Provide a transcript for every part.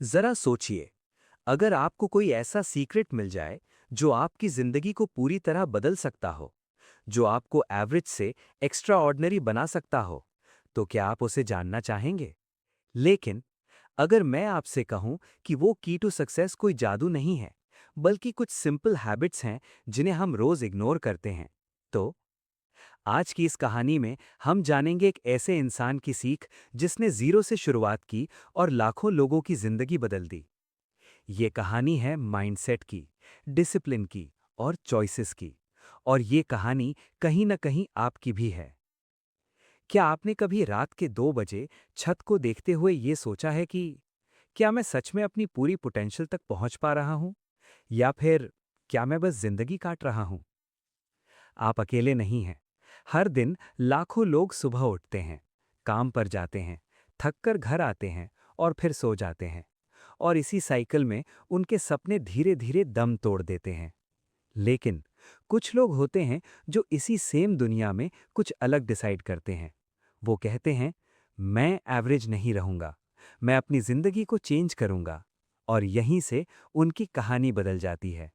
जरा सोचिए, अगर आपको कोई ऐसा सीक्रेट मिल जाए जो आपकी जिंदगी को पूरी तरह बदल सकता हो, जो आपको एवरेज से एक्स्ट्रा ऑर्डिनरी बना सकता हो, तो क्या आप उसे जानना चाहेंगे? लेकिन अगर मैं आपसे कहूं कि वो की टू सक्सेस कोई जादू नहीं है, बल्कि कुछ सिंपल हैबिट्स हैं जिन्हें हम रोज इग्नोर करते हैं, तो आज की इस कहानी में हम जानेंगे एक ऐसे इंसान की सीख जिसने जीरो से शुरुआत की और लाखों लोगों की जिंदगी बदल दी। ये कहानी है माइंडसेट की, डिसिप्लिन की और चॉइसेस की। और ये कहानी कहीं न कहीं आपकी भी है। क्या आपने कभी रात के 2 बजे छत को देखते हुए ये सोचा है कि क्या मैं सच में अपनी पूरी पोटेंशियल तक पहुंच पा रहा हूं, या फिर क्या मैं बस जिंदगी काट रहा हूं? आप अकेले नहीं हैं। हर दिन लाखों लोग सुबह उठते हैं, काम पर जाते हैं, थककर घर आते हैं और फिर सो जाते हैं। और इसी साइकिल में उनके सपने धीरे धीरे दम तोड़ देते हैं। लेकिन कुछ लोग होते हैं जो इसी सेम दुनिया में कुछ अलग डिसाइड करते हैं। वो कहते हैं, मैं एवरेज नहीं रहूंगा, मैं अपनी जिंदगी को चेंज करूंगा। और यहीं से उनकी कहानी बदल जाती है।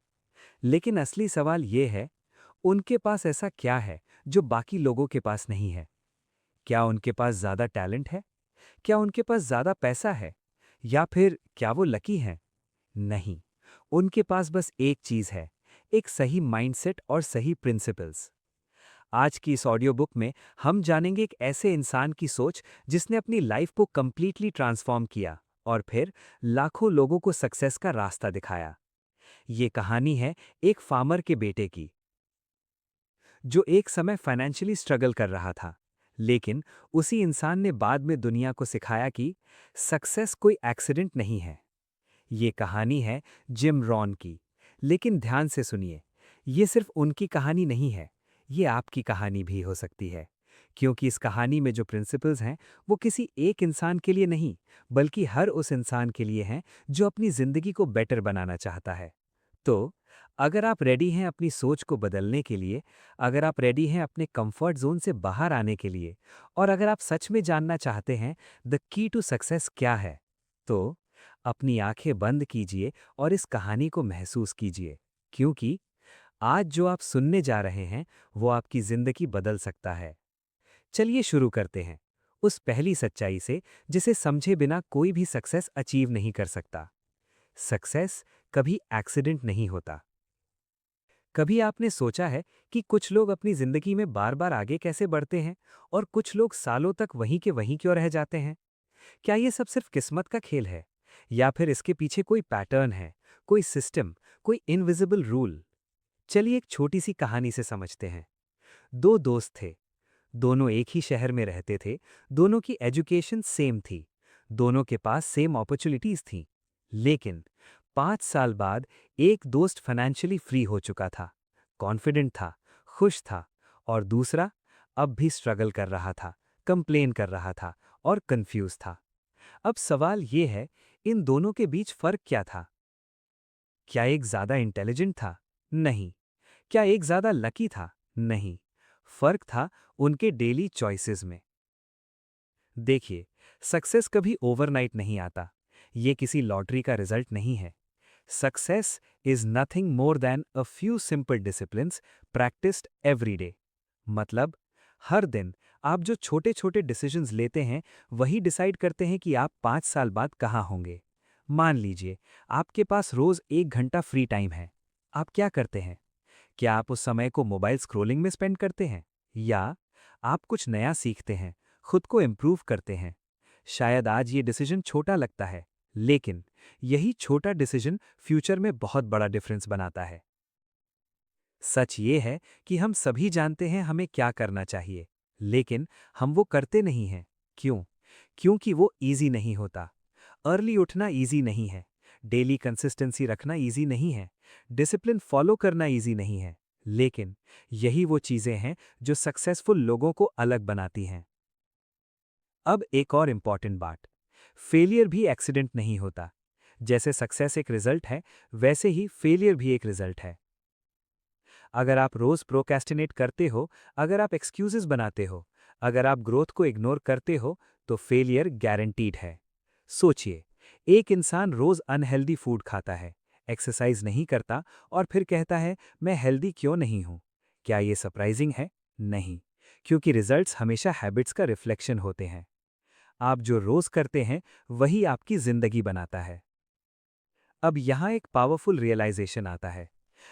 लेकिन असली सवाल ये है, उनके पास ऐसा क्या है जो बाकी लोगों के पास नहीं है? क्या उनके पास ज़्यादा टैलेंट है? क्या उनके पास ज़्यादा पैसा है? या फिर क्या वो लकी हैं? नहीं, उनके पास बस एक चीज़ है, एक सही माइंडसेट और सही प्रिंसिपल्स। आज की इस ऑडियो बुक में हम जानेंगे एक ऐसे इंसान की सोच जिसने अपनी लाइफ को कंप्लीटली ट्रांसफॉर्म किया और फिर लाखों लोगों को सक्सेस का रास्ता दिखाया। ये कहानी है एक फार्मर के बेटे की, जो एक समय फाइनेंशियली स्ट्रगल कर रहा था। लेकिन उसी इंसान ने बाद में दुनिया को सिखाया कि सक्सेस कोई एक्सीडेंट नहीं है। ये कहानी है जिम रॉन की। लेकिन ध्यान से सुनिए, ये सिर्फ उनकी कहानी नहीं है, ये आपकी कहानी भी हो सकती है। क्योंकि इस कहानी में जो प्रिंसिपल्स हैं, वो किसी एक इंसान के लिए नहीं, बल्कि हर उस इंसान के लिए हैं जो अपनी जिंदगी को बेटर बनाना चाहता है। तो अगर आप रेडी हैं अपनी सोच को बदलने के लिए, अगर आप रेडी हैं अपने कंफर्ट जोन से बाहर आने के लिए, और अगर आप सच में जानना चाहते हैं द की टू सक्सेस क्या है, तो अपनी आंखें बंद कीजिए और इस कहानी को महसूस कीजिए। क्योंकि आज जो आप सुनने जा रहे हैं, वो आपकी जिंदगी बदल सकता है। चलिए शुरू करते हैं उस पहली सच्चाई से जिसे समझे बिना कोई भी सक्सेस अचीव नहीं कर सकता। सक्सेस कभी एक्सीडेंट नहीं होता। कभी आपने सोचा है कि कुछ लोग अपनी जिंदगी में बार बार आगे कैसे बढ़ते हैं और कुछ लोग सालों तक वहीं के वहीं क्यों रह जाते हैं? क्या ये सब सिर्फ किस्मत का खेल है, या फिर इसके पीछे कोई पैटर्न है, कोई सिस्टम, कोई इनविजिबल रूल? चलिए एक छोटी सी कहानी से समझते हैं। दो दोस्त थे, दोनों एक ही शहर में रहते थे, दोनों की एजुकेशन सेम थी, दोनों के पास सेम अपॉर्चुनिटीज थीं। लेकिन 5 साल बाद एक दोस्त फाइनेंशियली फ्री हो चुका था, कॉन्फिडेंट था, खुश था, और दूसरा अब भी स्ट्रगल कर रहा था, कंप्लेन कर रहा था और कंफ्यूज था। अब सवाल ये है, इन दोनों के बीच फर्क क्या था? क्या एक ज्यादा इंटेलिजेंट था? नहीं। क्या एक ज्यादा लकी था? नहीं। फर्क था उनके डेली चॉइसेस में। देखिए, सक्सेस कभी ओवरनाइट नहीं आता। ये किसी लॉटरी का रिजल्ट नहीं है। Success is nothing more than a few simple disciplines practised every day. मतलब, हर दिन आप जो छोटे छोटे डिसीजंस लेते हैं, वही डिसाइड करते हैं कि आप 5 साल बाद कहाँ होंगे। मान लीजिए, आपके पास रोज 1 घंटा फ्री टाइम है। आप क्या करते हैं? क्या आप उस समय को मोबाइल स्क्रॉलिंग में स्पेंड करते हैं, या आप कुछ नया सीखते हैं, खुद को इम्प्रूव करते हैं? शायद आज ये डिसीजन छोटा लगता है, लेकिन यही छोटा डिसीजन फ्यूचर में बहुत बड़ा डिफरेंस बनाता है। सच ये है कि हम सभी जानते हैं हमें क्या करना चाहिए, लेकिन हम वो करते नहीं हैं। क्यों? क्योंकि वो इजी नहीं होता। अर्ली उठना इजी नहीं है, डेली कंसिस्टेंसी रखना इजी नहीं है, डिसिप्लिन फॉलो करना इजी नहीं है। लेकिन यही वो चीजें हैं जो सक्सेसफुल लोगों को अलग बनाती हैं। अब एक और इम्पॉर्टेंट बात, फेलियर भी एक्सीडेंट नहीं होता। जैसे सक्सेस एक रिजल्ट है, वैसे ही फेलियर भी एक रिजल्ट है। अगर आप रोज प्रोक्रेस्टिनेट करते हो, अगर आप एक्सक्यूजेस बनाते हो, अगर आप ग्रोथ को इग्नोर करते हो, तो फेलियर गारंटीड है। सोचिए, एक इंसान रोज अनहेल्दी फूड खाता है, एक्सरसाइज नहीं करता और फिर कहता है मैं हेल्दी क्यों नहीं हूं। क्या ये सरप्राइजिंग है? नहीं, क्योंकि रिजल्ट्स हमेशा हैबिट्स का रिफ्लेक्शन होते हैं। आप जो रोज करते हैं वही आपकी जिंदगी बनाता है। अब यहाँ एक पावरफुल रियलाइजेशन आता है।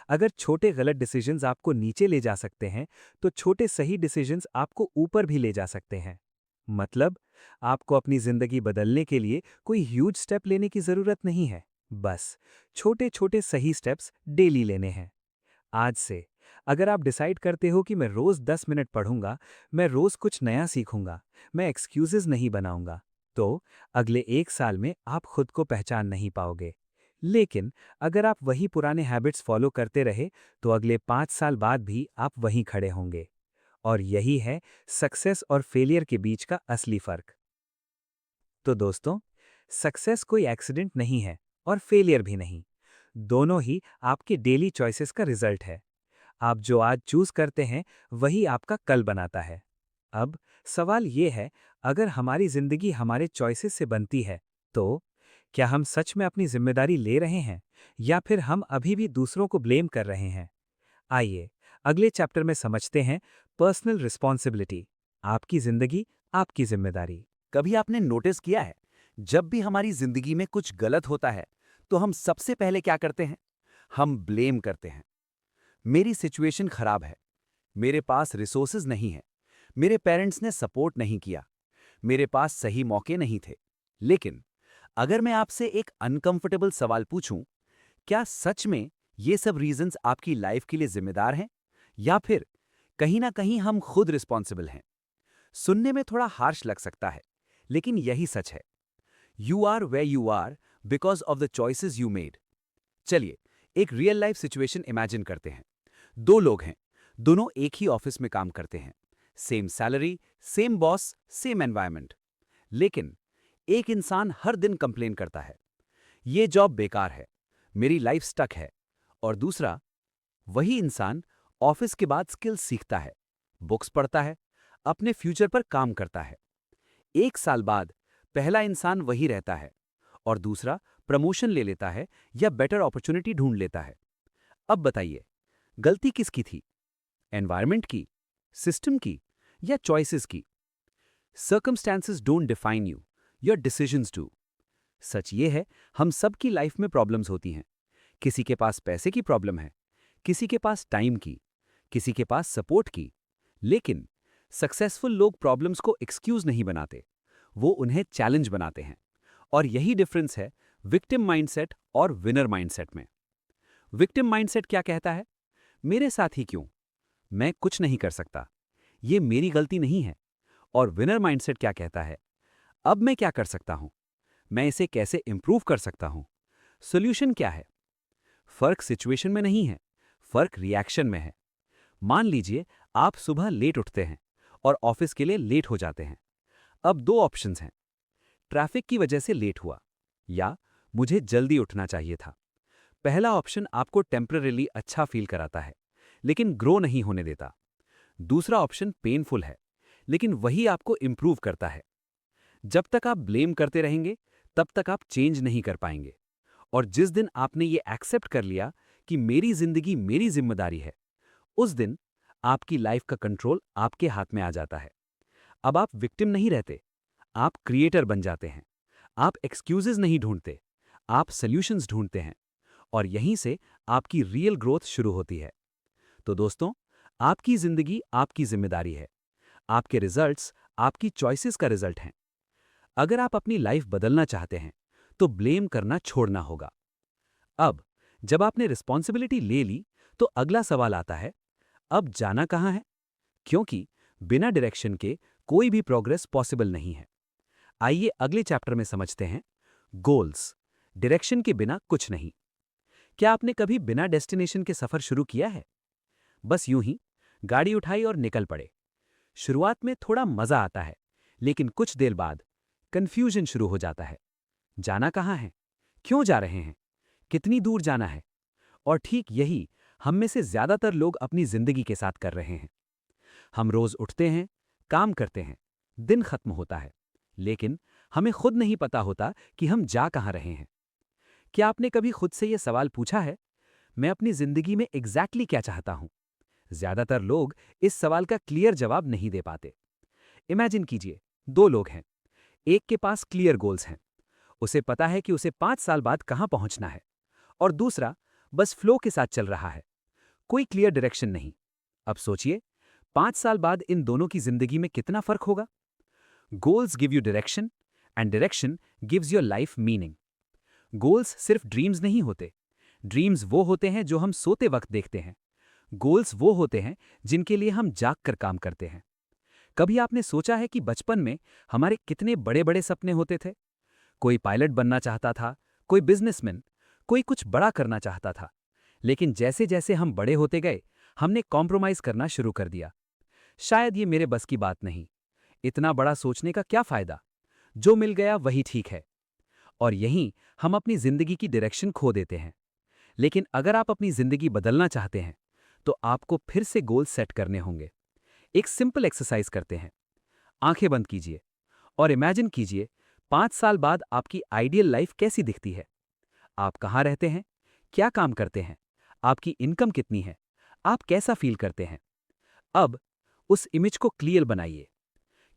अगर छोटे गलत डिसीजंस आपको नीचे ले जा सकते हैं, तो छोटे सही डिसीजंस आपको ऊपर भी ले जा सकते हैं। मतलब, आपको अपनी जिंदगी बदलने के लिए कोई ह्यूज स्टेप लेने की जरूरत नहीं है। बस छोटे छोटे सही स्टेप्स डेली लेने हैं। आज से अगर आप डिसाइड करते हो कि मैं रोज 10 मिनट पढ़ूंगा, मैं रोज कुछ नया सीखूंगा, मैं एक्सक्यूजेज नहीं बनाऊंगा, तो अगले 1 साल में आप खुद को पहचान नहीं पाओगे। लेकिन अगर आप वही पुराने हैबिट्स फॉलो करते रहे, तो अगले 5 साल बाद भी आप वहीं खड़े होंगे। और यही है सक्सेस और फेलियर के बीच का असली फर्क। तो दोस्तों, सक्सेस कोई एक्सीडेंट नहीं है और फेलियर भी नहीं। दोनों ही आपके डेली चॉइसेस का रिजल्ट है। आप जो आज चूज करते हैं वही आपका कल बनाता है। अब सवाल ये है, अगर हमारी जिंदगी हमारे चॉइसेस से बनती है, तो क्या हम सच में अपनी जिम्मेदारी ले रहे हैं या फिर हम अभी भी दूसरों को ब्लेम कर रहे हैं? आइए अगले चैप्टर में समझते हैं पर्सनल रिस्पॉन्सिबिलिटी, आपकी जिंदगी, आपकी जिम्मेदारी। कभी आपने नोटिस किया है, जब भी हमारी जिंदगी में कुछ गलत होता है तो हम सबसे पहले क्या करते हैं? हम ब्लेम करते हैं। मेरी सिचुएशन खराब है, मेरे पास रिसोर्सेज नहीं है, मेरे पेरेंट्स ने सपोर्ट नहीं किया, मेरे पास सही मौके नहीं थे। लेकिन अगर मैं आपसे एक अनकंफर्टेबल सवाल पूछूं, क्या सच में ये सब रीजंस आपकी लाइफ के लिए जिम्मेदार हैं, या फिर कहीं ना कहीं हम खुद रिस्पॉन्सिबल हैं? सुनने में थोड़ा हार्श लग सकता है, लेकिन यही सच है। You are way you are because of the choices you made. चलिए एक रियल लाइफ सिचुएशन इमेजिन करते हैं। दो लोग हैं, दोनों एक ही ऑफिस में काम करते हैं, same salary, same boss, same environment. लेकिन एक इंसान हर दिन कंप्लेन करता है, ये जॉब बेकार है, मेरी लाइफ स्टक है। और दूसरा, वही इंसान ऑफिस के बाद स्किल्स सीखता है, बुक्स पढ़ता है, अपने फ्यूचर पर काम करता है। 1 साल बाद पहला इंसान वही रहता है और दूसरा प्रमोशन ले लेता है या बेटर अपॉर्चुनिटी ढूंढ लेता है। अब बताइए, गलती किसकी थी? एनवायरनमेंट की, सिस्टम की, या चॉइसेस की? Circumstances don't define you, your decisions do. सच ये है, हम सबकी लाइफ में प्रॉब्लम्स होती हैं। किसी के पास पैसे की प्रॉब्लम है, किसी के पास टाइम की, किसी के पास सपोर्ट की। लेकिन सक्सेसफुल लोग प्रॉब्लम्स को एक्सक्यूज नहीं बनाते, वो उन्हें चैलेंज बनाते हैं। और यही डिफरेंस है विक्टिम माइंडसेट और विनर माइंडसेट में। विक्टिम माइंडसेट क्या कहता है? मेरे साथ ही क्यों, मैं कुछ नहीं कर सकता, ये मेरी गलती नहीं है। और विनर माइंडसेट क्या कहता है? अब मैं क्या कर सकता हूं, मैं इसे कैसे इंप्रूव कर सकता हूं, सॉल्यूशन क्या है? फर्क सिचुएशन में नहीं है, फर्क रिएक्शन में है। मान लीजिए आप सुबह लेट उठते हैं और ऑफिस के लिए लेट हो जाते हैं। अब दो ऑप्शंस हैं, ट्रैफिक की वजह से लेट हुआ या मुझे जल्दी उठना चाहिए था। पहला ऑप्शन आपको टेम्पररीली अच्छा फील कराता है, लेकिन ग्रो नहीं होने देता। दूसरा ऑप्शन पेनफुल है, लेकिन वही आपको इंप्रूव करता है। जब तक आप ब्लेम करते रहेंगे, तब तक आप चेंज नहीं कर पाएंगे। और जिस दिन आपने ये एक्सेप्ट कर लिया कि मेरी जिंदगी मेरी जिम्मेदारी है, उस दिन आपकी लाइफ का कंट्रोल आपके हाथ में आ जाता है। अब आप विक्टिम नहीं रहते, आप क्रिएटर बन जाते हैं। आप एक्सक्यूजेज नहीं ढूंढते, आप सॉल्यूशंस ढूंढते हैं। और यहीं से आपकी रियल ग्रोथ शुरू होती है। तो दोस्तों, आपकी जिंदगी आपकी जिम्मेदारी है, आपके रिजल्ट्स आपकी चॉइसेस का रिजल्ट हैं। अगर आप अपनी लाइफ बदलना चाहते हैं, तो ब्लेम करना छोड़ना होगा। अब जब आपने रिस्पॉन्सिबिलिटी ले ली, तो अगला सवाल आता है, अब जाना कहाँ है? क्योंकि बिना डायरेक्शन के कोई भी प्रोग्रेस पॉसिबल नहीं है। आइए अगले चैप्टर में समझते हैं गोल्स, डायरेक्शन के बिना कुछ नहीं। क्या आपने कभी बिना डेस्टिनेशन के सफर शुरू किया है? बस यूं ही गाड़ी उठाई और निकल पड़े। शुरुआत में थोड़ा मजा आता है, लेकिन कुछ देर बाद कंफ्यूजन शुरू हो जाता है। जाना कहाँ है? क्यों जा रहे हैं? कितनी दूर जाना है? और ठीक यही हम में से ज्यादातर लोग अपनी जिंदगी के साथ कर रहे हैं। हम रोज उठते हैं, काम करते हैं, दिन खत्म होता है, लेकिन हमें खुद नहीं पता होता कि हम जा कहाँ रहे हैं। क्या आपने कभी खुद से यह सवाल पूछा है, मैं अपनी जिंदगी में एग्जैक्टली क्या चाहता हूं? ज्यादातर लोग इस सवाल का क्लियर जवाब नहीं दे पाते। इमेजिन कीजिए, दो लोग हैं। एक के पास क्लियर गोल्स हैं, उसे पता है कि उसे 5 साल बाद कहां पहुंचना है, और दूसरा बस फ्लो के साथ चल रहा है, कोई क्लियर डायरेक्शन नहीं। अब सोचिए, 5 साल बाद इन दोनों की जिंदगी में कितना फर्क होगा। Goals give you direction, and direction gives your life meaning. Goals सिर्फ ड्रीम्स नहीं होते। ड्रीम्स वो होते हैं जो हम सोते वक्त देखते हैं। गोल्स वो होते हैं जिनके लिए हम जाग कर काम करते हैं। कभी आपने सोचा है कि बचपन में हमारे कितने बड़े बड़े सपने होते थे? कोई पायलट बनना चाहता था, कोई बिजनेसमैन, कोई कुछ बड़ा करना चाहता था। लेकिन जैसे जैसे हम बड़े होते गए, हमने कॉम्प्रोमाइज करना शुरू कर दिया। शायद ये मेरे बस की बात नहीं, इतना बड़ा सोचने का क्या फायदा, जो मिल गया वही ठीक है। और यहीं हम अपनी जिंदगी की डायरेक्शन खो देते हैं। लेकिन अगर आप अपनी जिंदगी बदलना चाहते हैं, तो आपको फिर से गोल सेट करने होंगे। एक सिंपल एक्सरसाइज करते हैं। आंखें बंद कीजिए और इमेजिन कीजिए, 5 साल बाद आपकी आइडियल लाइफ कैसी दिखती है। आप कहाँ रहते हैं, क्या काम करते हैं, आपकी इनकम कितनी है, आप कैसा फील करते हैं। अब उस इमेज को क्लियर बनाइए,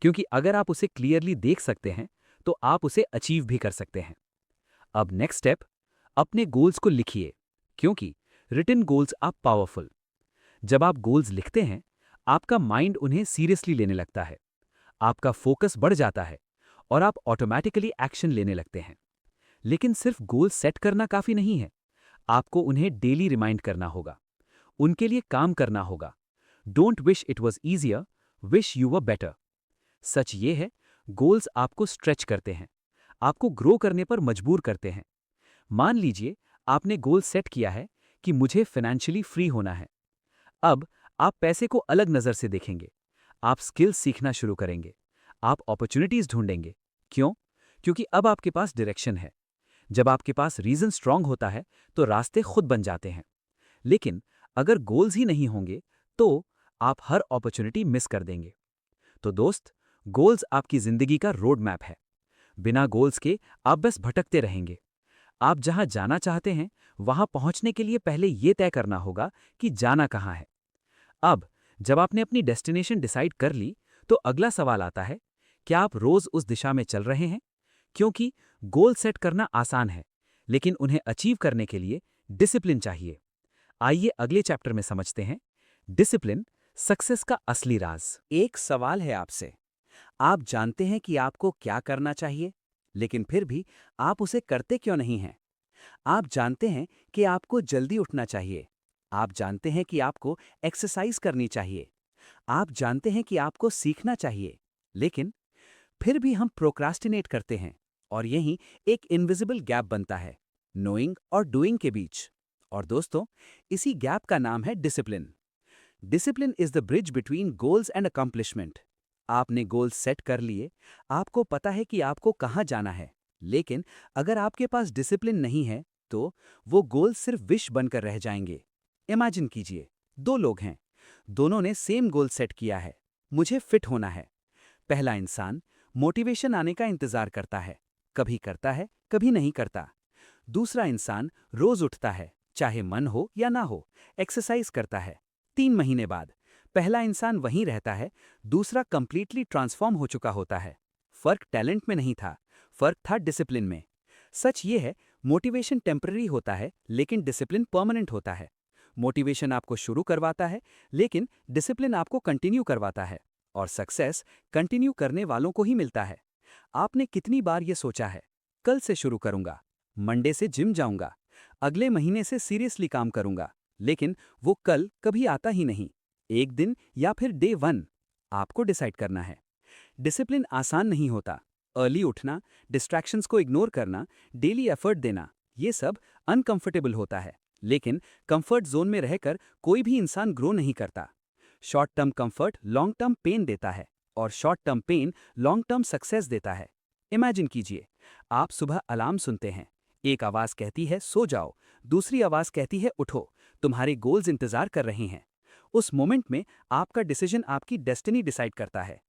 क्योंकि अगर आप उसे क्लियरली देख सकते हैं, तो आप उसे अचीव भी कर सकते हैं। अब नेक्स्ट स्टेप, अपने गोल्स को लिखिए, क्योंकि रिटन गोल्स आर पावरफुल। जब आप गोल्स लिखते हैं, आपका माइंड उन्हें सीरियसली लेने लगता है, आपका फोकस बढ़ जाता है और आप ऑटोमैटिकली एक्शन लेने लगते हैं। लेकिन सिर्फ गोल सेट करना काफी नहीं है, आपको उन्हें डेली रिमाइंड करना होगा, उनके लिए काम करना होगा। Don't wish it was easier, wish you were better. सच ये है, गोल्स आपको स्ट्रेच करते हैं, आपको ग्रो करने पर मजबूर करते हैं। मान लीजिए, आपने गोल सेट किया है कि मुझे फाइनेंशियली फ्री होना है। अब आप पैसे को अलग नजर से देखेंगे, आप स्किल्स सीखना शुरू करेंगे, आप अपॉर्चुनिटीज ढूंढेंगे। क्यों? क्योंकि अब आपके पास डायरेक्शन है। जब आपके पास रीजन स्ट्रांग होता है, तो रास्ते खुद बन जाते हैं। लेकिन अगर गोल्स ही नहीं होंगे, तो आप हर अपॉर्चुनिटी मिस कर देंगे। तो दोस्त, गोल्स आपकी जिंदगी का रोड मैप है। बिना गोल्स के आप बस भटकते रहेंगे। आप जहां जाना चाहते हैं, वहां पहुंचने के लिए पहले यह तय करना होगा कि जाना कहां है। अब जब आपने अपनी डेस्टिनेशन डिसाइड कर ली, तो अगला सवाल आता है, क्या आप रोज उस दिशा में चल रहे हैं? क्योंकि गोल सेट करना आसान है, लेकिन उन्हें अचीव करने के लिए डिसिप्लिन चाहिए। आइए अगले चैप्टर में समझते हैं, डिसिप्लिन सक्सेस का असली राज। एक सवाल है आपसे, आप जानते हैं कि आपको क्या करना चाहिए, लेकिन फिर भी आप उसे करते क्यों नहीं हैं? आप जानते हैं कि आपको जल्दी उठना चाहिए, आप जानते हैं कि आपको एक्सरसाइज करनी चाहिए, आप जानते हैं कि आपको सीखना चाहिए, लेकिन फिर भी हम प्रोक्रास्टिनेट करते हैं, और यहीं एक इनविजिबल गैप बनता है, नोइंग और डूइंग के बीच। और दोस्तों, इसी गैप का नाम है discipline. Discipline is the bridge between goals and accomplishment. आपने गोल्स सेट कर लिए, आपको पता है कि आपको कहाँ जाना है, लेकिन अगर आपके पास डिसिप्लिन नहीं है, तो वो गोल्स सिर्फ विश बनकर रह जाएंगे। इमेजिन कीजिए, दो लोग हैं, दोनों ने सेम गोल सेट किया है, मुझे फिट होना है। पहला इंसान मोटिवेशन आने का इंतजार करता है, कभी करता है, कभी नहीं करता। दूसरा इंसान रोज उठता है, चाहे मन हो या ना हो, एक्सरसाइज करता है। 3 महीने बाद पहला इंसान वहीं रहता है, दूसरा कंप्लीटली ट्रांसफॉर्म हो चुका होता है। फर्क टैलेंट में नहीं था, फर्क था डिसिप्लिन में। सच ये है, मोटिवेशन टेम्पररी होता है, लेकिन डिसिप्लिन परमानेंट होता है। मोटिवेशन आपको शुरू करवाता है, लेकिन डिसिप्लिन आपको कंटिन्यू करवाता है। और सक्सेस कंटिन्यू करने वालों को ही मिलता है। आपने कितनी बार ये सोचा है, कल से शुरू करूंगा, मंडे से जिम जाऊंगा, अगले महीने से सीरियसली काम करूंगा, लेकिन वो कल कभी आता ही नहीं। एक दिन या फिर डे 1 आपको डिसाइड करना है। डिसिप्लिन आसान नहीं होता। अर्ली उठना, डिस्ट्रैक्शंस को इग्नोर करना, डेली एफर्ट देना, ये सब अनकंफर्टेबल होता है। लेकिन कंफर्ट जोन में रहकर कोई भी इंसान ग्रो नहीं करता। Short term comfort long term pain देता है, और short term pain long term success देता है। इमेजिन कीजिए, आप सुबह अलार्म सुनते हैं, एक आवाज कहती है सो जाओ, दूसरी आवाज कहती है उठो, तुम्हारे गोल्स इंतजार कर रहे हैं। उस मोमेंट में आपका डिसीजन आपकी डेस्टिनी डिसाइड करता है।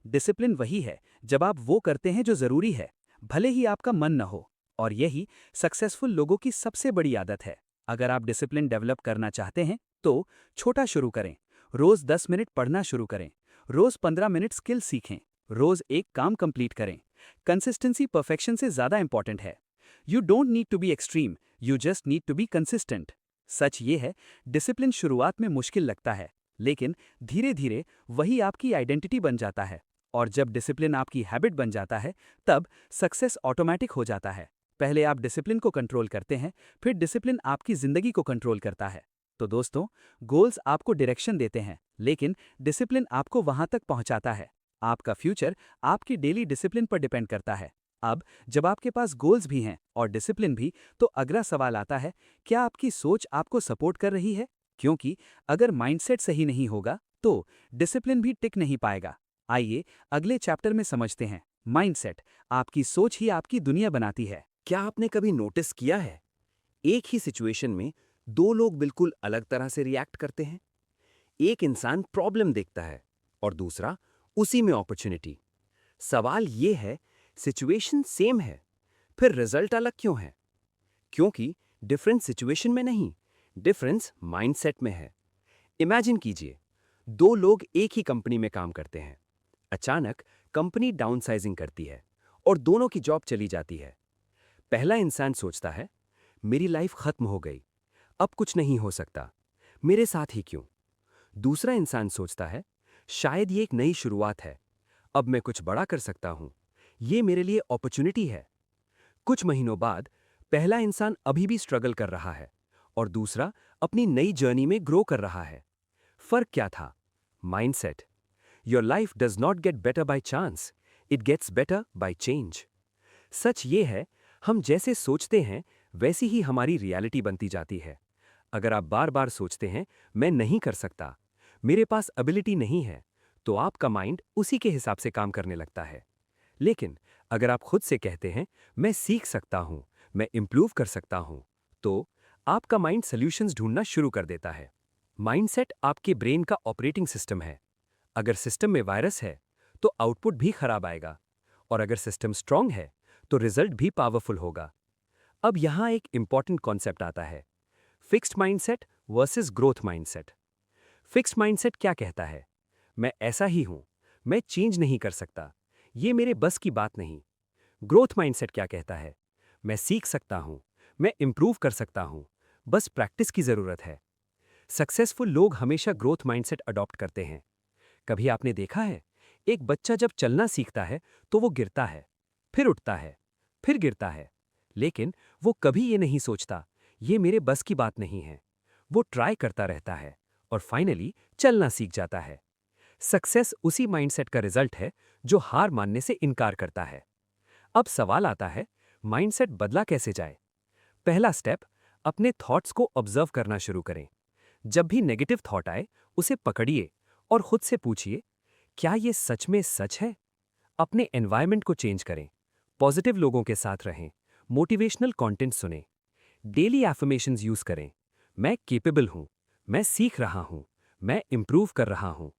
डिसिप्लिन वही है, जब आप वो करते हैं जो जरूरी है, भले ही आपका मन न हो। और यही सक्सेसफुल लोगों की सबसे बड़ी आदत है। अगर आप डिसिप्लिन डेवलप करना चाहते हैं तो छोटा शुरू करें। रोज 10 मिनट पढ़ना शुरू करें। रोज 15 मिनट स्किल सीखें। रोज एक काम कंप्लीट करें। कंसिस्टेंसी परफेक्शन से ज्यादा इंपॉर्टेंट है। You don't need to be extreme, you just need to be consistent. सच ये है, डिसिप्लिन शुरुआत में मुश्किल लगता है, लेकिन धीरे धीरे वही आपकी आइडेंटिटी बन जाता है। और जब डिसिप्लिन आपकी हैबिट बन जाता है, तब सक्सेस ऑटोमेटिक हो जाता है। पहले आप डिसिप्लिन को कंट्रोल करते हैं, फिर डिसिप्लिन आपकी जिंदगी को कंट्रोल करता है। तो दोस्तों, गोल्स आपको डायरेक्शन देते हैं, लेकिन डिसिप्लिन आपको वहां तक पहुंचाता है। आपका फ्यूचर आपकी डेली डिसिप्लिन पर डिपेंड करता है। अब जब आपके पास गोल्स भी हैं और डिसिप्लिन भी, तो अगला सवाल आता है, क्या आपकी सोच आपको सपोर्ट कर रही है? क्योंकि अगर माइंडसेट सही नहीं होगा, तो डिसिप्लिन भी टिक नहीं पाएगा। आइए अगले चैप्टर में समझते हैं। माइंडसेट, आपकी सोच ही आपकी दुनिया बनाती है। क्या आपने कभी नोटिस किया है, एक ही सिचुएशन में दो लोग बिल्कुल अलग तरह से रिएक्ट करते हैं? एक इंसान प्रॉब्लम देखता है और दूसरा उसी में अपॉर्चुनिटी। सवाल यह है, सिचुएशन सेम है, फिर रिजल्ट अलग क्यों है? क्योंकि डिफरेंस सिचुएशन में नहीं, डिफरेंस माइंडसेट में है। इमेजिन कीजिए, दो लोग एक ही कंपनी में काम करते हैं। अचानक कंपनी डाउनसाइजिंग करती है और दोनों की जॉब चली जाती है। पहला इंसान सोचता है, मेरी लाइफ खत्म हो गई, अब कुछ नहीं हो सकता, मेरे साथ ही क्यों? दूसरा इंसान सोचता है, शायद ये एक नई शुरुआत है, अब मैं कुछ बड़ा कर सकता हूं, ये मेरे लिए अपॉर्चुनिटी है। कुछ महीनों बाद पहला इंसान अभी भी स्ट्रगल कर रहा है और दूसरा अपनी नई जर्नी में ग्रो कर रहा है। फर्क क्या था? Mindset. Your life does not get better by chance, it gets better by change. सच ये है, हम जैसे सोचते हैं वैसी ही हमारी रियलिटी बनती जाती है। अगर आप बार बार सोचते हैं, मैं नहीं कर सकता, मेरे पास एबिलिटी नहीं है, तो आपका माइंड उसी के हिसाब से काम करने लगता है। लेकिन अगर आप खुद से कहते हैं, मैं सीख सकता हूं, मैं इंप्रूव कर सकता हूं, तो आपका माइंड सॉल्यूशंस ढूंढना शुरू कर देता है। माइंडसेट आपके ब्रेन का ऑपरेटिंग सिस्टम है। अगर सिस्टम में वायरस है, तो आउटपुट भी खराब आएगा, और अगर सिस्टम स्ट्रांग है, तो रिजल्ट भी पावरफुल होगा। अब यहां एक इंपॉर्टेंट कॉन्सेप्ट आता है, fixed mindset versus growth mindset. Fixed mindset क्या कहता है? मैं ऐसा ही हूं, मैं चेंज नहीं कर सकता, ये मेरे बस की बात नहीं। ग्रोथ माइंडसेट क्या कहता है? मैं सीख सकता हूं, मैं इंप्रूव कर सकता हूं, बस प्रैक्टिस की जरूरत है। सक्सेसफुल लोग हमेशा ग्रोथ माइंडसेट अडॉप्ट करते हैं। कभी आपने देखा है, एक बच्चा जब चलना सीखता है तो वो गिरता है, फिर उठता है, फिर गिरता है, लेकिन वो कभी ये नहीं सोचता, ये मेरे बस की बात नहीं है। वो ट्राई करता रहता है और फाइनली चलना सीख जाता है। सक्सेस उसी माइंडसेट का रिजल्ट है जो हार मानने से इनकार करता है। अब सवाल आता है, माइंडसेट बदला कैसे जाए? पहला स्टेप, अपने थॉट्स को ऑब्जर्व करना शुरू करें। जब भी नेगेटिव थॉट आए, उसे पकड़िए और खुद से पूछिए, क्या ये सच में सच है? अपने एनवायरनमेंट को चेंज करें, पॉजिटिव लोगों के साथ रहें, मोटिवेशनल कंटेंट सुनें, डेली एफर्मेशंस यूज करें। मैं केपेबल हूं, मैं सीख रहा हूं, मैं इंप्रूव कर रहा हूं।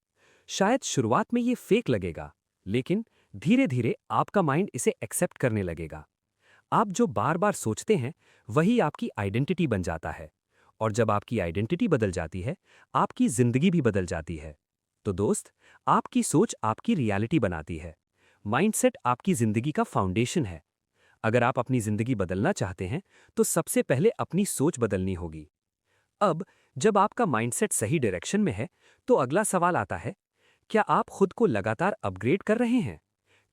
शायद शुरुआत में ये फेक लगेगा, लेकिन धीरे धीरे आपका माइंड इसे एक्सेप्ट करने लगेगा। आप जो बार बार सोचते हैं, वही आपकी आइडेंटिटी बन जाता है, और जब आपकी आइडेंटिटी बदल जाती है, आपकी जिंदगी भी बदल जाती है। तो दोस्त, आपकी सोच आपकी रियलिटी बनाती है। माइंडसेट आपकी जिंदगी का फाउंडेशन है। अगर आप अपनी जिंदगी बदलना चाहते हैं, तो सबसे पहले अपनी सोच बदलनी होगी। अब जब आपका माइंडसेट सही डायरेक्शन में है, तो अगला सवाल आता है, क्या आप खुद को लगातार अपग्रेड कर रहे हैं?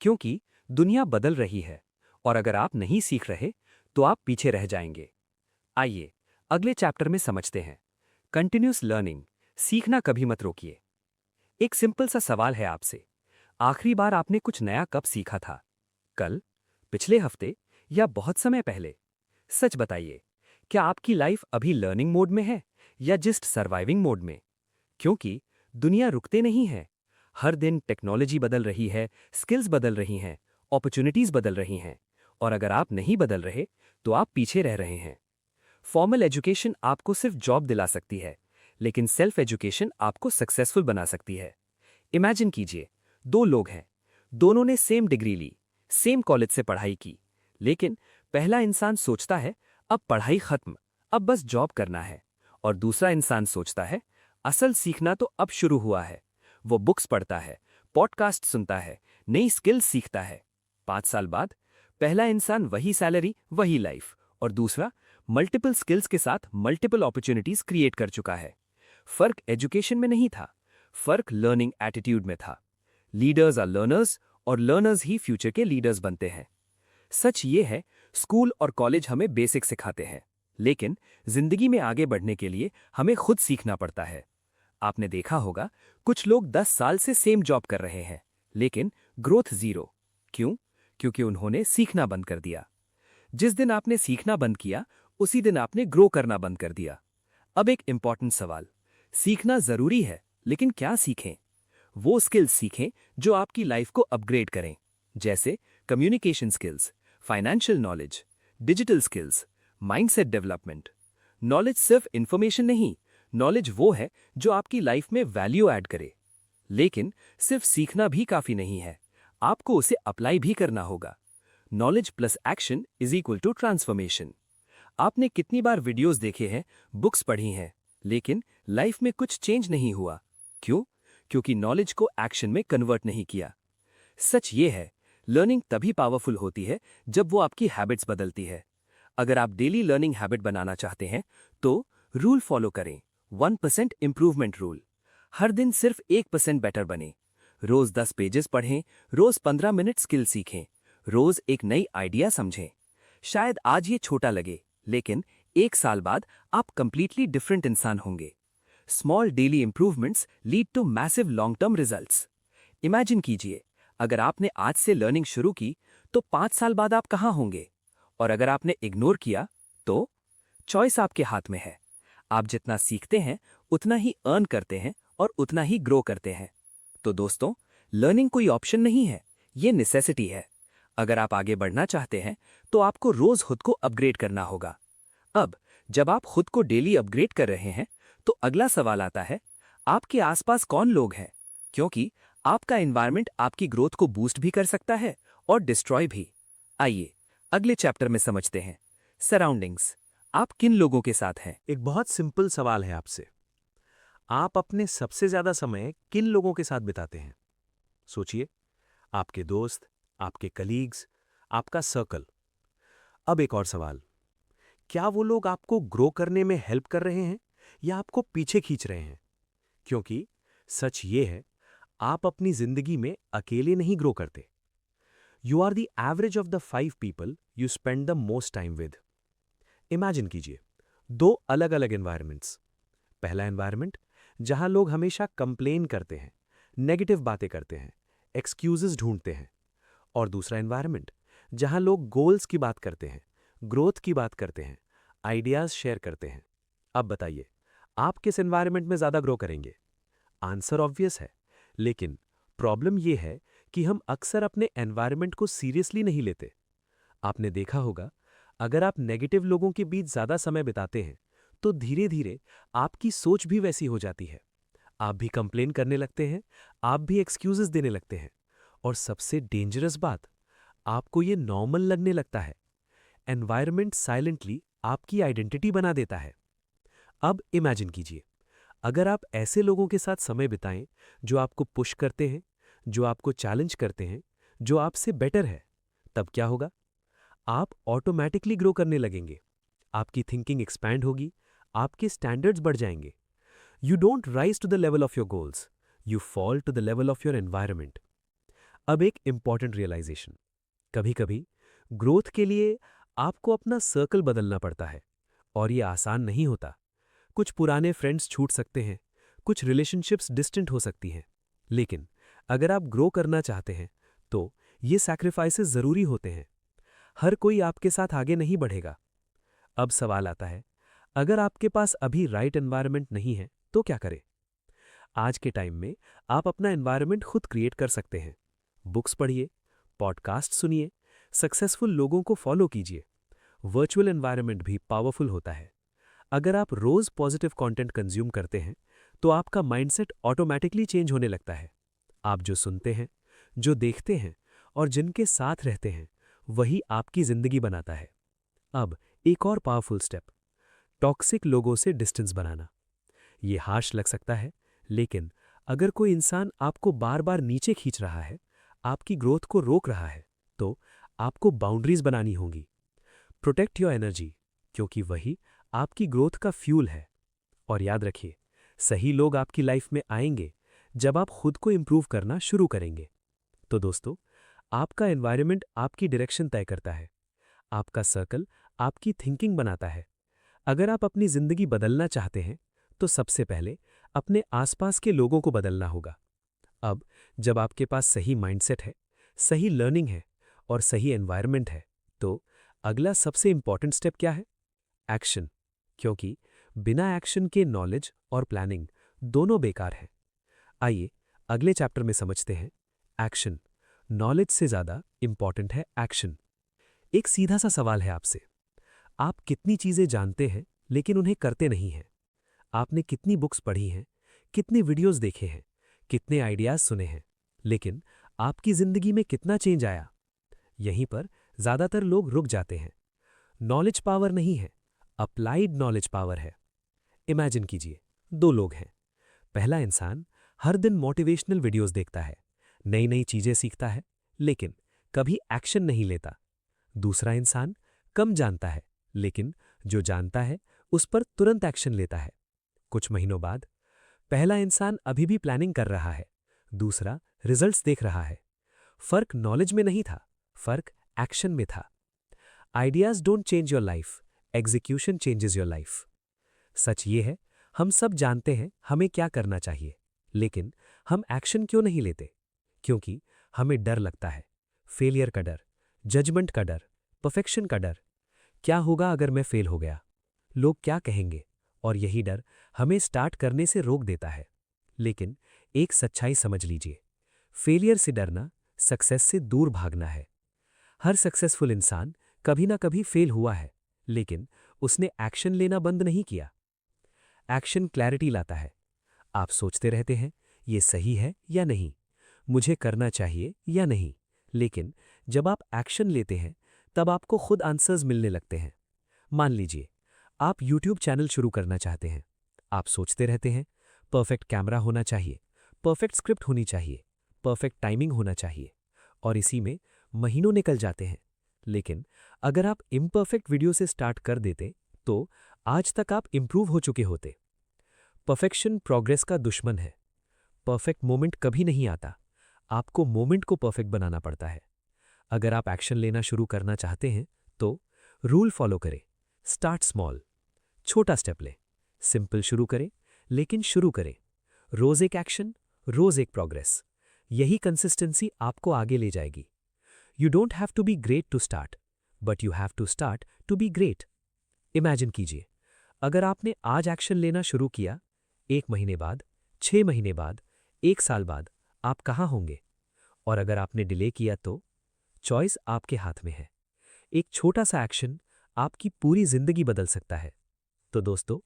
क्योंकि दुनिया बदल रही है, और अगर आप नहीं सीख रहे, तो आप पीछे रह जाएंगे। आइए अगले चैप्टर में समझते हैं, कंटिन्यूस लर्निंग, सीखना कभी मत रोकिए। एक सिंपल सा सवाल है आपसे, आखिरी बार आपने कुछ नया कब सीखा था? कल, पिछले हफ्ते, या बहुत समय पहले? सच बताइए, क्या आपकी लाइफ अभी लर्निंग मोड में है या जस्ट सर्वाइविंग मोड में? क्योंकि दुनिया रुकते नहीं है। हर दिन टेक्नोलॉजी बदल रही है, स्किल्स बदल रही हैं, अपॉर्चुनिटीज बदल रही हैं, और अगर आप नहीं बदल रहे, तो आप पीछे रह रहे हैं। फॉर्मल एजुकेशन आपको सिर्फ जॉब दिला सकती है, लेकिन सेल्फ एजुकेशन आपको सक्सेसफुल बना सकती है। इमेजिन कीजिए, दो लोग हैं, दोनों ने सेम डिग्री ली, सेम कॉलेज से पढ़ाई की, लेकिन पहला इंसान सोचता है अब पढ़ाई खत्म, अब बस जॉब करना है, और दूसरा इंसान सोचता है असल सीखना तो अब शुरू हुआ है। वो बुक्स पढ़ता है, पॉडकास्ट सुनता है, नई स्किल्स सीखता है। 5 साल बाद पहला इंसान वही सैलरी, वही लाइफ, और दूसरा मल्टीपल स्किल्स के साथ मल्टीपल अपॉर्चुनिटीज क्रिएट कर चुका है। फर्क एजुकेशन में नहीं था, फर्क लर्निंग एटीट्यूड में था। लीडर्स आर लर्नर्स, और लर्नर्स ही फ्यूचर के लीडर्स बनते हैं। सच ये है, स्कूल और कॉलेज हमें बेसिक सिखाते हैं, लेकिन जिंदगी में आगे बढ़ने के लिए हमें खुद सीखना पड़ता है। आपने देखा होगा, कुछ लोग 10 साल से सेम जॉब कर रहे हैं, लेकिन ग्रोथ जीरो। क्यों? क्योंकि उन्होंने सीखना बंद कर दिया। जिस दिन आपने सीखना बंद किया, उसी दिन आपने ग्रो करना बंद कर दिया। अब एक इंपॉर्टेंट सवाल, सीखना जरूरी है, लेकिन क्या सीखें? वो स्किल्स सीखें जो आपकी लाइफ को अपग्रेड करें, जैसे communication skills, financial knowledge, digital skills, mindset development. Knowledge सिर्फ इंफॉर्मेशन नहीं, नॉलेज वो है जो आपकी लाइफ में वैल्यू ऐड करे। लेकिन सिर्फ सीखना भी काफी नहीं है, आपको उसे अप्लाई भी करना होगा। Knowledge plus action is equal to transformation. आपने कितनी बार वीडियोस देखे हैं, बुक्स पढ़ी हैं, लेकिन लाइफ में कुछ चेंज नहीं हुआ। क्यों? क्योंकि नॉलेज को एक्शन में कन्वर्ट नहीं किया। सच ये है, लर्निंग तभी पावरफुल होती है जब वो आपकी हैबिट्स बदलती है। अगर आप डेली लर्निंग हैबिट बनाना चाहते हैं, तो रूल फॉलो करें, 1% इंप्रूवमेंट रूल। हर दिन सिर्फ 1% बेटर बने। रोज 10 पेजेस पढ़ें, रोज 15 मिनट स्किल सीखें, रोज एक नई आइडिया समझें। शायद आज ये छोटा लगे, लेकिन 1 साल बाद आप कंप्लीटली डिफरेंट इंसान होंगे। Small daily improvements lead to massive long term results. Imagine कीजिए, अगर आपने आज से लर्निंग शुरू की, तो 5 साल बाद आप कहाँ होंगे? और अगर आपने इग्नोर किया, तो चॉइस आपके हाथ में है। आप जितना सीखते हैं, उतना ही अर्न करते हैं और उतना ही ग्रो करते हैं। तो दोस्तों, लर्निंग कोई ऑप्शन नहीं है, ये नेसेसिटी है। अगर आप आगे बढ़ना चाहते हैं, तो आपको रोज खुद को अपग्रेड करना होगा। अब जब आप खुद को डेली अपग्रेड कर रहे हैं, तो अगला सवाल आता है, आपके आसपास कौन लोग हैं? क्योंकि आपका एनवायरनमेंट आपकी ग्रोथ को बूस्ट भी कर सकता है और डिस्ट्रॉय भी। आइए अगले चैप्टर में समझते हैं, सराउंडिंग्स। आप किन लोगों के साथ हैं? एक बहुत सिंपल सवाल है आपसे। आप अपने सबसे ज्यादा समय किन लोगों के साथ बिताते हैं? सोचिए, आपके दोस्त, आपके कलीग्स, आपका सर्कल। अब एक और सवाल, क्या वो लोग आपको ग्रो करने में हेल्प कर रहे हैं या आपको पीछे खींच रहे हैं? क्योंकि सच ये है, आप अपनी जिंदगी में अकेले नहीं ग्रो करते। You are the average of the 5 people you spend the most time with. Imagine कीजिए, 2 अलग अलग एनवायरमेंट्स। पहला एनवायरमेंट जहां लोग हमेशा कंप्लेन करते हैं, नेगेटिव बातें करते हैं, एक्सक्यूजेस ढूंढते हैं। और दूसरा एनवायरमेंट जहां लोग गोल्स की बात करते हैं, ग्रोथ की बात करते हैं, आइडियाज शेयर करते हैं। अब बताइए, आप किस एनवायरमेंट में ज्यादा ग्रो करेंगे? आंसर ऑब्वियस है, लेकिन प्रॉब्लम यह है कि हम अक्सर अपने एनवायरमेंट को सीरियसली नहीं लेते। आपने देखा होगा, अगर आप नेगेटिव लोगों के बीच ज्यादा समय बिताते हैं, तो धीरे धीरे आपकी सोच भी वैसी हो जाती है। आप भी कंप्लेन करने लगते हैं, आप भी एक्सक्यूजेस देने लगते हैं, और सबसे डेंजरस बात, आपको ये नॉर्मल लगने लगता है। एनवायरमेंट साइलेंटली आपकी आइडेंटिटी बना देता है। अब इमेजिन कीजिए, अगर आप ऐसे लोगों के साथ समय बिताएं जो आपको पुश करते हैं, जो आपको चैलेंज करते हैं, जो आपसे बेटर है, तब क्या होगा? आप ऑटोमैटिकली ग्रो करने लगेंगे। आपकी थिंकिंग एक्सपैंड होगी, आपके स्टैंडर्ड्स बढ़ जाएंगे। You don't rise to the level of your goals, you fall to the level of your environment. अब एक इंपॉर्टेंट रियलाइजेशन, कभी कभी ग्रोथ के लिए आपको अपना सर्कल बदलना पड़ता है, और ये आसान नहीं होता। कुछ पुराने फ्रेंड्स छूट सकते हैं, कुछ रिलेशनशिप्स डिस्टेंट हो सकती हैं, लेकिन अगर आप ग्रो करना चाहते हैं, तो ये सैक्रिफाइसेस जरूरी होते हैं। हर कोई आपके साथ आगे नहीं बढ़ेगा। अब सवाल आता है, अगर आपके पास अभी राइट एनवायरनमेंट नहीं है, तो क्या करें? आज के टाइम में आप अपना एनवायरनमेंट खुद क्रिएट कर सकते हैं। बुक्स पढ़िए, पॉडकास्ट सुनिए, सक्सेसफुल लोगों को फॉलो कीजिए। वर्चुअल एनवायरनमेंट भी पावरफुल होता है। अगर आप रोज पॉजिटिव कंटेंट कंज्यूम करते हैं, तो आपका माइंडसेट ऑटोमैटिकली चेंज होने लगता है। आप जो सुनते हैं, जो देखते हैं और जिनके साथ रहते हैं वही आपकी जिंदगी बनाता है। अब एक और पावरफुल स्टेप, टॉक्सिक लोगों से डिस्टेंस बनाना। ये हार्श लग सकता है, लेकिन अगर कोई इंसान आपको बार बार नीचे खींच रहा है, आपकी ग्रोथ को रोक रहा है, तो आपको बाउंड्रीज बनानी होंगी। प्रोटेक्ट योर एनर्जी, क्योंकि वही आपकी ग्रोथ का फ्यूल है। और याद रखिए, सही लोग आपकी लाइफ में आएंगे जब आप खुद को इंप्रूव करना शुरू करेंगे। तो दोस्तों, आपका एनवायरनमेंट आपकी डायरेक्शन तय करता है, आपका सर्कल आपकी थिंकिंग बनाता है। अगर आप अपनी जिंदगी बदलना चाहते हैं, तो सबसे पहले अपने आसपास के लोगों को बदलना होगा। अब जब आपके पास सही माइंडसेट है, सही लर्निंग है और सही एनवायरनमेंट है, तो अगला सबसे इंपॉर्टेंट स्टेप क्या है? एक्शन। क्योंकि बिना एक्शन के नॉलेज और प्लानिंग दोनों बेकार है। आइए अगले चैप्टर में समझते हैं एक्शन। नॉलेज से ज़्यादा इंपॉर्टेंट है एक्शन। एक सीधा सा सवाल है आपसे, आप कितनी चीज़ें जानते हैं लेकिन उन्हें करते नहीं हैं? आपने कितनी बुक्स पढ़ी हैं, कितने वीडियोस देखे हैं, कितने आइडियाज़ सुने हैं, लेकिन आपकी ज़िंदगी में कितना चेंज आया? यहीं पर ज़्यादातर लोग रुक जाते हैं। नॉलेज पावर नहीं है, अप्लाइड नॉलेज पावर है। इमेजिन कीजिए, दो लोग हैं। पहला इंसान हर दिन मोटिवेशनल वीडियोस देखता है, नई नई चीज़ें सीखता है, लेकिन कभी एक्शन नहीं लेता। दूसरा इंसान कम जानता है, लेकिन जो जानता है उस पर तुरंत एक्शन लेता है। कुछ महीनों बाद पहला इंसान अभी भी प्लानिंग कर रहा है, दूसरा रिजल्ट्स देख रहा है। फर्क नॉलेज में नहीं था, फर्क एक्शन में था। Ideas don't change your life, execution changes your life. सच ये है, हम सब जानते हैं हमें क्या करना चाहिए, लेकिन हम एक्शन क्यों नहीं लेते? क्योंकि हमें डर लगता है। फेलियर का डर, जजमेंट का डर, परफेक्शन का डर। क्या होगा अगर मैं फेल हो गया? लोग क्या कहेंगे? और यही डर हमें स्टार्ट करने से रोक देता है। लेकिन एक सच्चाई समझ लीजिए, फेलियर से डरना सक्सेस से दूर भागना है। हर सक्सेसफुल इंसान कभी ना कभी फेल हुआ है, लेकिन उसने एक्शन लेना बंद नहीं किया। एक्शन क्लैरिटी लाता है। आप सोचते रहते हैं, ये सही है या नहीं, मुझे करना चाहिए या नहीं, लेकिन जब आप एक्शन लेते हैं तब आपको खुद आंसर्स मिलने लगते हैं। मान लीजिए आप यूट्यूब चैनल शुरू करना चाहते हैं। आप सोचते रहते हैं, परफेक्ट कैमरा होना चाहिए, परफेक्ट स्क्रिप्ट होनी चाहिए, परफेक्ट टाइमिंग होना चाहिए, और इसी में महीनों निकल जाते हैं। लेकिन अगर आप इम्परफेक्ट वीडियो से स्टार्ट कर देते, तो आज तक आप इंप्रूव हो चुके होते। परफेक्शन प्रोग्रेस का दुश्मन है। परफेक्ट मोमेंट कभी नहीं आता, आपको मोमेंट को परफेक्ट बनाना पड़ता है। अगर आप एक्शन लेना शुरू करना चाहते हैं, तो रूल फॉलो करें। स्टार्ट स्मॉल, छोटा स्टेप लें। सिंपल शुरू करें, लेकिन शुरू करें। रोज एक एक्शन, रोज एक प्रोग्रेस। यही कंसिस्टेंसी आपको आगे ले जाएगी। You don't have to be great to start, but you have to start to be great. Imagine कीजिए, अगर आपने आज एक्शन लेना शुरू किया, 1 महीने बाद, 6 महीने बाद, 1 साल बाद आप कहाँ होंगे? और अगर आपने डिले किया तो चॉइस आपके हाथ में है। एक छोटा सा एक्शन आपकी पूरी जिंदगी बदल सकता है। तो दोस्तों,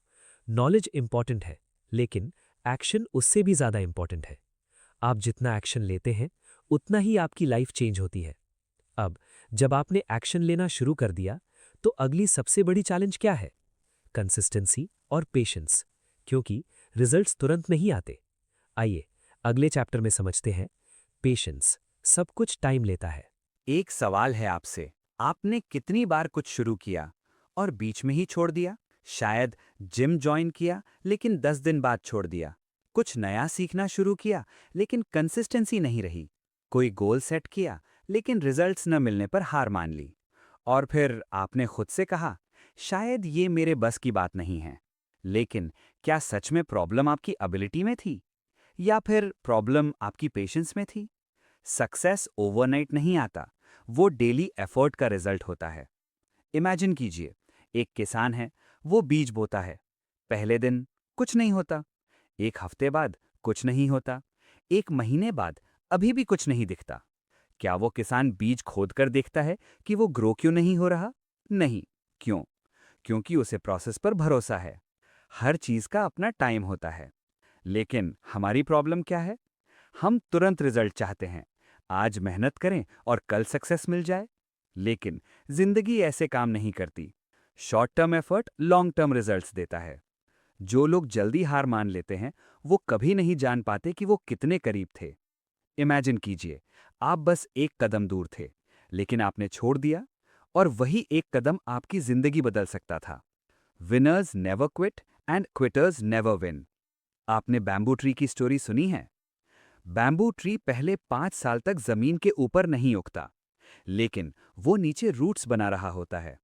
नॉलेज इंपॉर्टेंट है, लेकिन एक्शन उससे भी ज्यादा इंपॉर्टेंट है। आप जितना एक्शन लेते हैं, उतना ही आपकी लाइफ चेंज होती है। अब जब आपने एक्शन लेना शुरू कर दिया, तो अगली सबसे बड़ी चैलेंज क्या है? कंसिस्टेंसी और पेशेंस, क्योंकि रिजल्ट्स तुरंत नहीं आते। आइए अगले चैप्टर में समझते हैं पेशेंस। सब कुछ टाइम लेता है। एक सवाल है आपसे, आपने कितनी बार कुछ शुरू किया और बीच में ही छोड़ दिया? शायद जिम ज्वाइन किया लेकिन 10 दिन बाद छोड़ दिया। कुछ नया सीखना शुरू किया लेकिन कंसिस्टेंसी नहीं रही। कोई गोल सेट किया लेकिन रिजल्ट्स न मिलने पर हार मान ली। और फिर आपने खुद से कहा, शायद ये मेरे बस की बात नहीं है। लेकिन क्या सच में प्रॉब्लम आपकी एबिलिटी में थी? या फिर प्रॉब्लम आपकी पेशेंस में थी? सक्सेस ओवरनाइट नहीं आता, वो डेली एफर्ट का रिजल्ट होता है। इमेजिन कीजिए, एक किसान है, वो बीज बोता है। पहले दिन कुछ नहीं होता, एक हफ्ते बाद कुछ नहीं होता, एक महीने बाद अभी भी कुछ नहीं दिखता। क्या वो किसान बीज खोदकर देखता है कि वो ग्रो क्यों नहीं हो रहा? नहीं। क्यों? क्योंकि उसे प्रोसेस पर भरोसा है। हर चीज का अपना टाइम होता है। लेकिन हमारी प्रॉब्लम क्या है? हम तुरंत रिजल्ट चाहते हैं, आज मेहनत करें और कल सक्सेस मिल जाए। लेकिन जिंदगी ऐसे काम नहीं करती। Short term effort long term results देता है। जो लोग जल्दी हार मान लेते हैं, वो कभी नहीं जान पाते कि वो कितने करीब थे। इमेजिन कीजिए, आप बस एक कदम दूर थे, लेकिन आपने छोड़ दिया, और वही एक कदम आपकी जिंदगी बदल सकता था। Winners never quit and quitters never win. आपने बैम्बू ट्री की स्टोरी सुनी है? बैम्बू ट्री पहले 5 साल तक जमीन के ऊपर नहीं उगता, लेकिन वो नीचे रूट्स बना रहा होता है।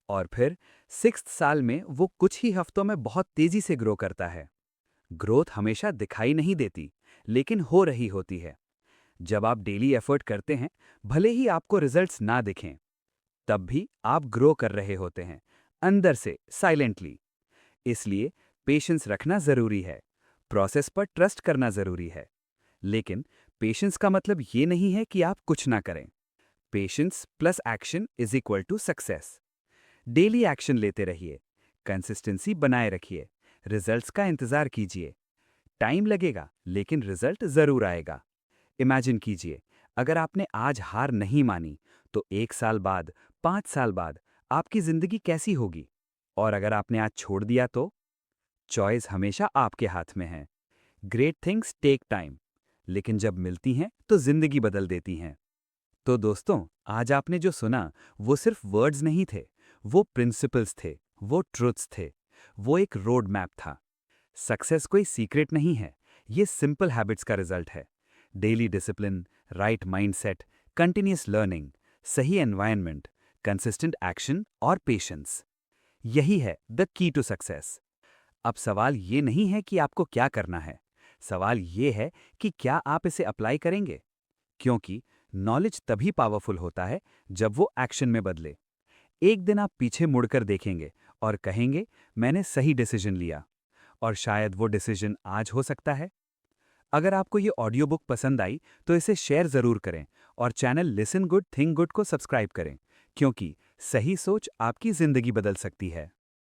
और फिर 6th साल में वो कुछ ही हफ्तों में बहुत तेजी से ग्रो करता है। ग्रोथ हमेशा दिखाई नहीं देती, लेकिन हो रही होती है। जब आप डेली एफर्ट करते हैं, भले ही आपको रिजल्ट्स ना दिखें, तब भी आप ग्रो कर रहे होते हैं, अंदर से साइलेंटली। इसलिए पेशेंस रखना जरूरी है, प्रोसेस पर ट्रस्ट करना जरूरी है। लेकिन पेशेंस का मतलब ये नहीं है कि आप कुछ ना करें। Patience plus action is equal to success. Daily action लेते रहिए, कंसिस्टेंसी बनाए रखिए, रिजल्ट्स का इंतजार कीजिए। टाइम लगेगा, लेकिन रिजल्ट जरूर आएगा। इमेजिन कीजिए, अगर आपने आज हार नहीं मानी, तो 1 साल बाद, 5 साल बाद आपकी जिंदगी कैसी होगी? और अगर आपने आज छोड़ दिया तो? चॉइस हमेशा आपके हाथ में है। ग्रेट थिंग्स टेक टाइम, लेकिन जब मिलती हैं तो जिंदगी बदल देती हैं। तो दोस्तों, आज आपने जो सुना, वो सिर्फ वर्ड्स नहीं थे, वो प्रिंसिपल्स थे, वो ट्रुथ्स थे, वो एक रोड मैप था। सक्सेस कोई सीक्रेट नहीं है, ये सिंपल हैबिट्स का रिजल्ट है। Daily discipline, right mindset, continuous learning, सही एनवायरनमेंट, कंसिस्टेंट एक्शन और पेशेंस, यही है द की टू सक्सेस। अब सवाल ये नहीं है कि आपको क्या करना है, सवाल ये है कि क्या आप इसे अप्लाई करेंगे। क्योंकि नॉलेज तभी पावरफुल होता है जब वो एक्शन में बदले। एक दिन आप पीछे मुड़कर देखेंगे और कहेंगे, मैंने सही डिसीजन लिया। और शायद वो डिसीजन आज हो सकता है। अगर आपको ये ऑडियो बुक पसंद आई, तो इसे शेयर जरूर करें और channel listen good think good को सब्सक्राइब करें, क्योंकि सही सोच आपकी जिंदगी बदल सकती है।